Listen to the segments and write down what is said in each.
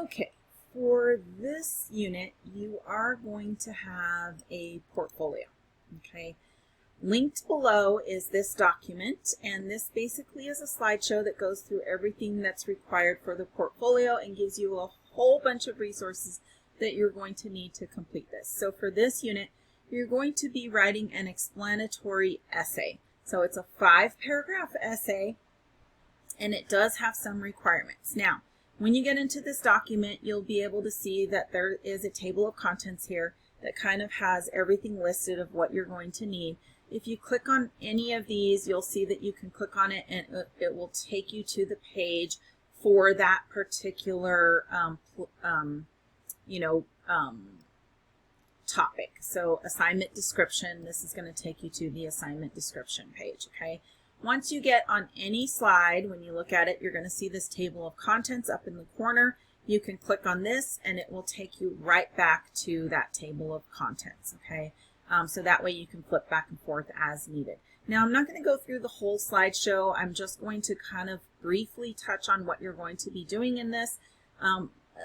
Okay, for this unit, you are going to have a portfolio, okay? Linked below is this document, and this basically is a slideshow that goes through everything that's required for the portfolio and gives you a whole bunch of resources that you're going to need to complete this. So for this unit, you're going to be writing an explanatory essay. So it's a 5-paragraph essay, and it does have some requirements. Now, when you get into this document, you'll be able to see that there is a table of contents here that kind of has everything listed of what you're going to need. If you click on any of these, you'll see that you can click on it and it will take you to the page for that particular topic. So assignment description, this is going to take you to the assignment description page, okay? Once you get on any slide, when you look at it, you're going to see this table of contents up in the corner. You can click on this and it will take you right back to that table of contents, okay? So that way you can flip back and forth as needed. Now, I'm not going to go through the whole slideshow. I'm just going to kind of briefly touch on what you're going to be doing in this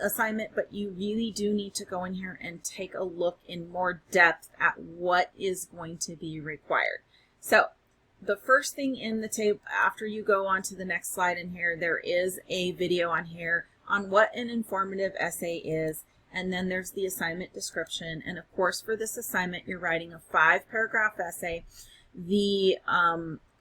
assignment, but you really do need to go in here and take a look in more depth at what is going to be required. So the first thing in the table, after you go on to the next slide in here, there is a video on here on what an informative essay is, and then there's the assignment description. And of course, for this assignment, you're writing a 5-paragraph essay. The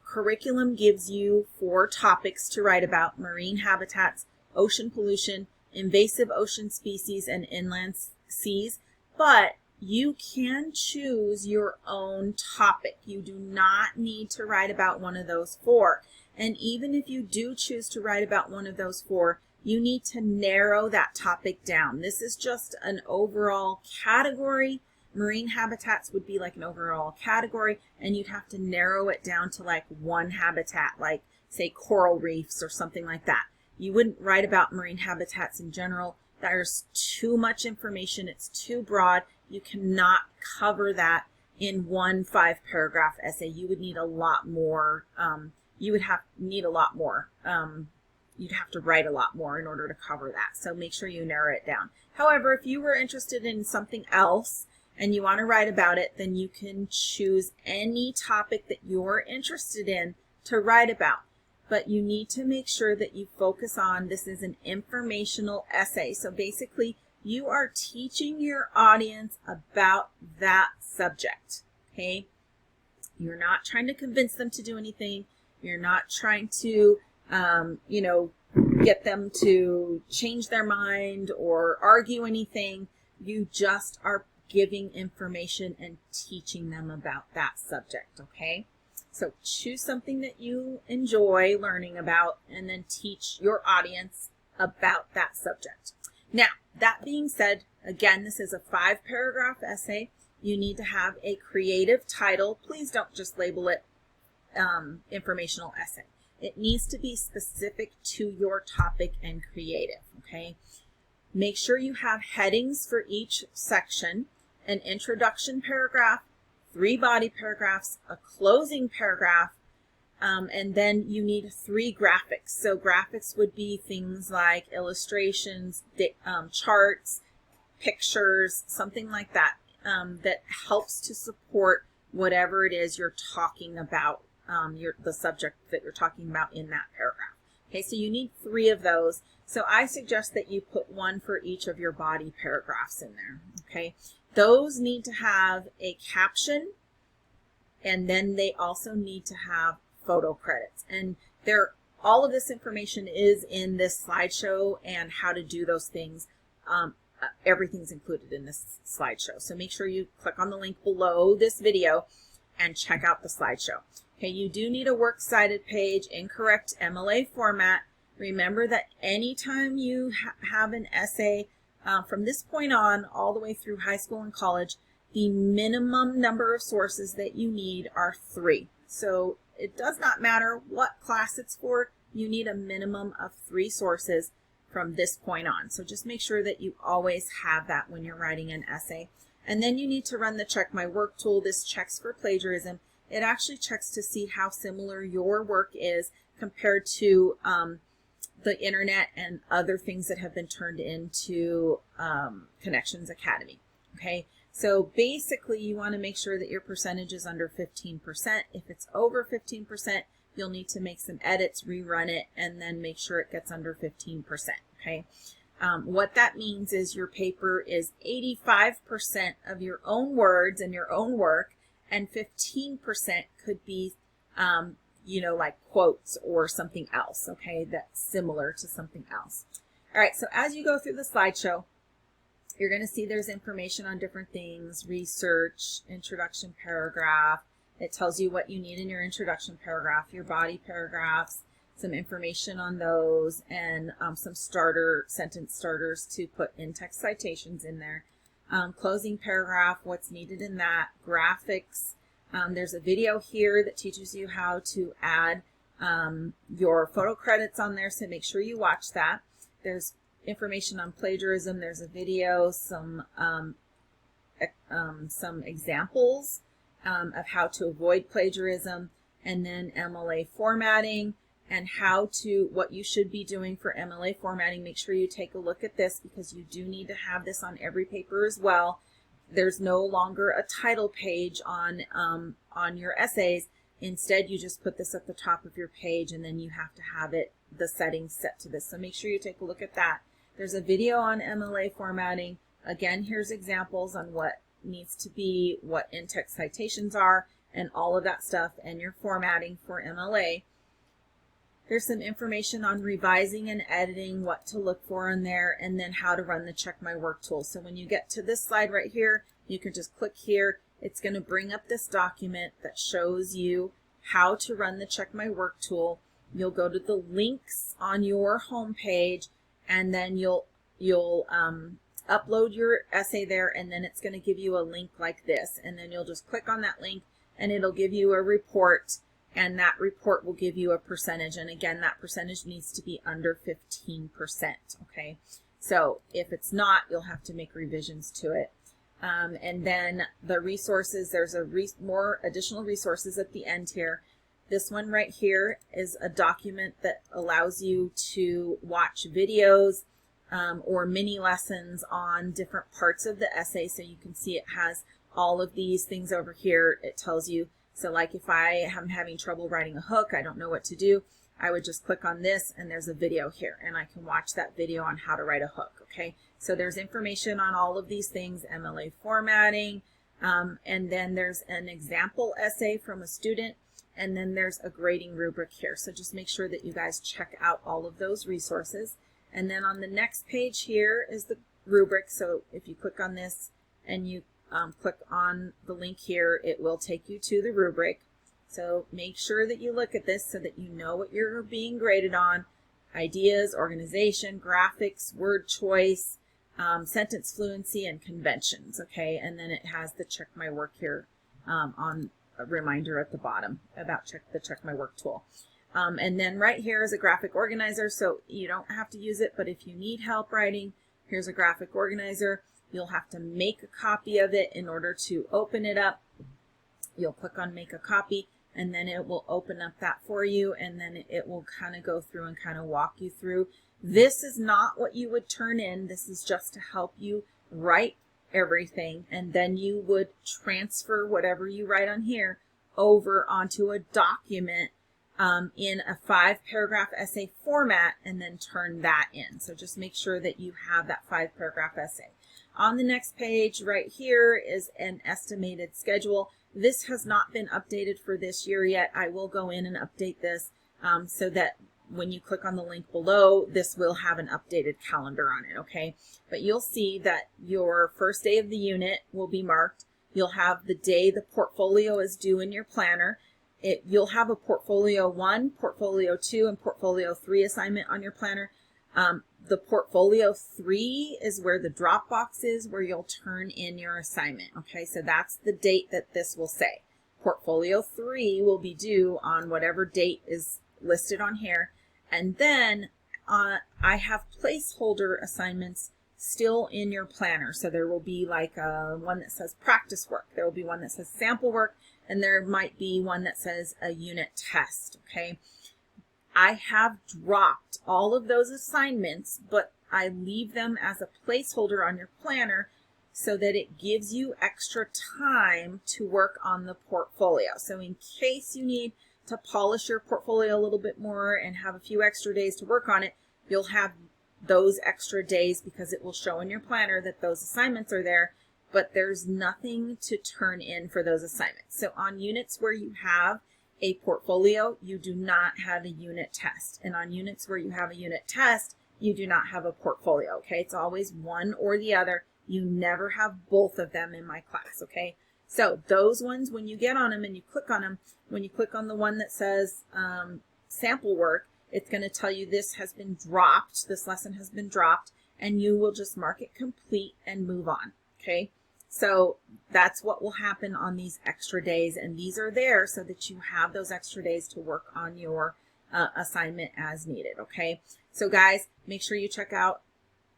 curriculum gives you 4 topics to write about: marine habitats, ocean pollution, invasive ocean species, and inland seas. But you can choose your own topic. You do not need to write about one of those 4. And even if you do choose to write about one of those 4, you need to narrow that topic down. This is just an overall category. Marine habitats would be like an overall category, and you'd have to narrow it down to like one habitat, like say coral reefs or something like that. You wouldn't write about marine habitats in general. There's too much information. It's too broad. You cannot cover that in one 5-paragraph essay. You would need a lot more. You'd have to write a lot more in order to cover that. So make sure you narrow it down. However, if you were interested in something else and you want to write about it, then you can choose any topic that you're interested in to write about. But you need to make sure that you focus on, this is an informational essay. So basically, you are teaching your audience about that subject, okay? You're not trying to convince them to do anything. You're not trying to, get them to change their mind or argue anything. You just are giving information and teaching them about that subject, okay? So choose something that you enjoy learning about and then teach your audience about that subject. Now, that being said, again, this is a 5-paragraph essay. You need to have a creative title. Please don't just label it informational essay. It needs to be specific to your topic and creative, okay? Make sure you have headings for each section, an introduction paragraph, 3 body paragraphs, a closing paragraph, and then you need 3 graphics. So graphics would be things like illustrations, charts, pictures, something like that, that helps to support whatever it is you're talking about, the subject that you're talking about in that paragraph. Okay, so you need 3 of those. So I suggest that you put 1 for each of your body paragraphs in there, okay? Those need to have a caption, and then they also need to have photo credits. And all of this information is in this slideshow, and how to do those things. Everything's included in this slideshow. So make sure you click on the link below this video and check out the slideshow. Okay, you do need a works cited page in correct MLA format. Remember that anytime you have an essay, from this point on all the way through high school and college, the minimum number of sources that you need are 3. So it does not matter what class it's for, you need a minimum of 3 sources from this point on. So just make sure that you always have that when you're writing an essay. And then you need to run the Check My Work tool. This checks for plagiarism. It actually checks to see how similar your work is compared to the internet and other things that have been turned into Connections Academy. Okay, so basically you want to make sure that your percentage is under 15%. If it's over 15%, you'll need to make some edits, rerun it, and then make sure it gets under 15%. Okay, what that means is your paper is 85% of your own words and your own work, and 15% could be you know, like quotes or something else, okay, that's similar to something else. All right, so as you go through the slideshow, you're going to see there's information on different things, research, introduction paragraph. It tells you what you need in your introduction paragraph, your body paragraphs, some information on those, and some sentence starters to put in-text citations in there. Closing paragraph, what's needed in that, graphics. There's a video here that teaches you how to add your photo credits on there, so make sure you watch that. There's information on plagiarism. There's a video, some examples of how to avoid plagiarism, and then MLA formatting and what you should be doing for MLA formatting. Make sure you take a look at this because you do need to have this on every paper as well. There's no longer a title page on your essays. Instead, you just put this at the top of your page, and then you have to have the settings set to this. So make sure you take a look at that. There's a video on MLA formatting. Again, here's examples on what needs to be, what in-text citations are, and all of that stuff, and your formatting for MLA. There's some information on revising and editing, what to look for in there, and then how to run the Check My Work tool. So when you get to this slide right here, you can just click here. It's going to bring up this document that shows you how to run the Check My Work tool. You'll go to the links on your home page, and then you'll upload your essay there, and then it's going to give you a link like this, and then you'll just click on that link, and it'll give you a report, and that report will give you a percentage, and again, that percentage needs to be under 15%, okay? So if it's not, you'll have to make revisions to it. And then the resources, there's more additional resources at the end here. This one right here is a document that allows you to watch videos or mini lessons on different parts of the essay. So you can see it has all of these things over here. It tells you, so like if I am having trouble writing a hook, I don't know what to do, I would just click on this, and there's a video here, and I can watch that video on how to write a hook, okay? So there's information on all of these things, MLA formatting, and then there's an example essay from a student, and then there's a grading rubric here. So just make sure that you guys check out all of those resources. And then on the next page here is the rubric. So if you click on this and you click on the link here, it will take you to the rubric. So make sure that you look at this so that you know what you're being graded on. Ideas, organization, graphics, word choice, sentence fluency, and conventions, okay? And then it has the Check My Work here on a reminder at the bottom about the Check My Work tool. And then right here is a graphic organizer, so you don't have to use it, but if you need help writing, here's a graphic organizer. You'll have to make a copy of it in order to open it up. You'll click on Make a Copy, and then it will open up that for you, and then it will kind of go through and kind of walk you through. This is not what you would turn in. This is just to help you write everything, and then you would transfer whatever you write on here over onto a document in a 5-paragraph essay format, and then turn that in. So just make sure that you have that 5-paragraph essay. On the next page right here is an estimated schedule. This has not been updated for this year yet. I will go in and update this so that when you click on the link below, this will have an updated calendar on it, okay? But you'll see that your first day of the unit will be marked. You'll have the day the portfolio is due in your planner. You'll have a Portfolio 1, Portfolio 2, and Portfolio 3 assignment on your planner. The Portfolio 3 is where the drop box is, where you'll turn in your assignment, okay? So that's the date that this will say. Portfolio 3 will be due on whatever date is listed on here. And then I have placeholder assignments still in your planner. So there will be like one that says practice work. There will be one that says sample work, and there might be one that says a unit test, okay? I have dropped all of those assignments, but I leave them as a placeholder on your planner so that it gives you extra time to work on the portfolio. So in case you need to polish your portfolio a little bit more and have a few extra days to work on it, you'll have those extra days because it will show in your planner that those assignments are there, but there's nothing to turn in for those assignments. So on units where you have a portfolio, you do not have a unit test. And on units where you have a unit test, you do not have a portfolio, okay? It's always one or the other. You never have both of them in my class, okay? So those ones, when you get on them and you click on them, when you click on the one that says sample work, it's going to tell you this has been dropped, this lesson has been dropped, and you will just mark it complete and move on, okay? So that's what will happen on these extra days, and these are there so that you have those extra days to work on your assignment as needed, okay? So guys, make sure you check out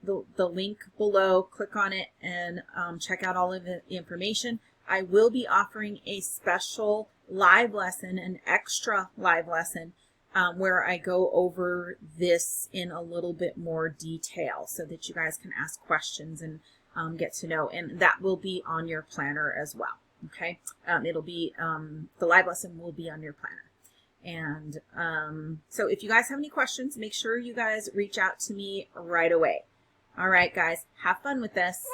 the link below, click on it, and check out all of the information. I will be offering a special live lesson, an extra live lesson, where I go over this in a little bit more detail so that you guys can ask questions and get to know, and that will be on your planner as well, okay? It'll be, the live lesson will be on your planner. And so if you guys have any questions, make sure you guys reach out to me right away. All right, guys, have fun with this.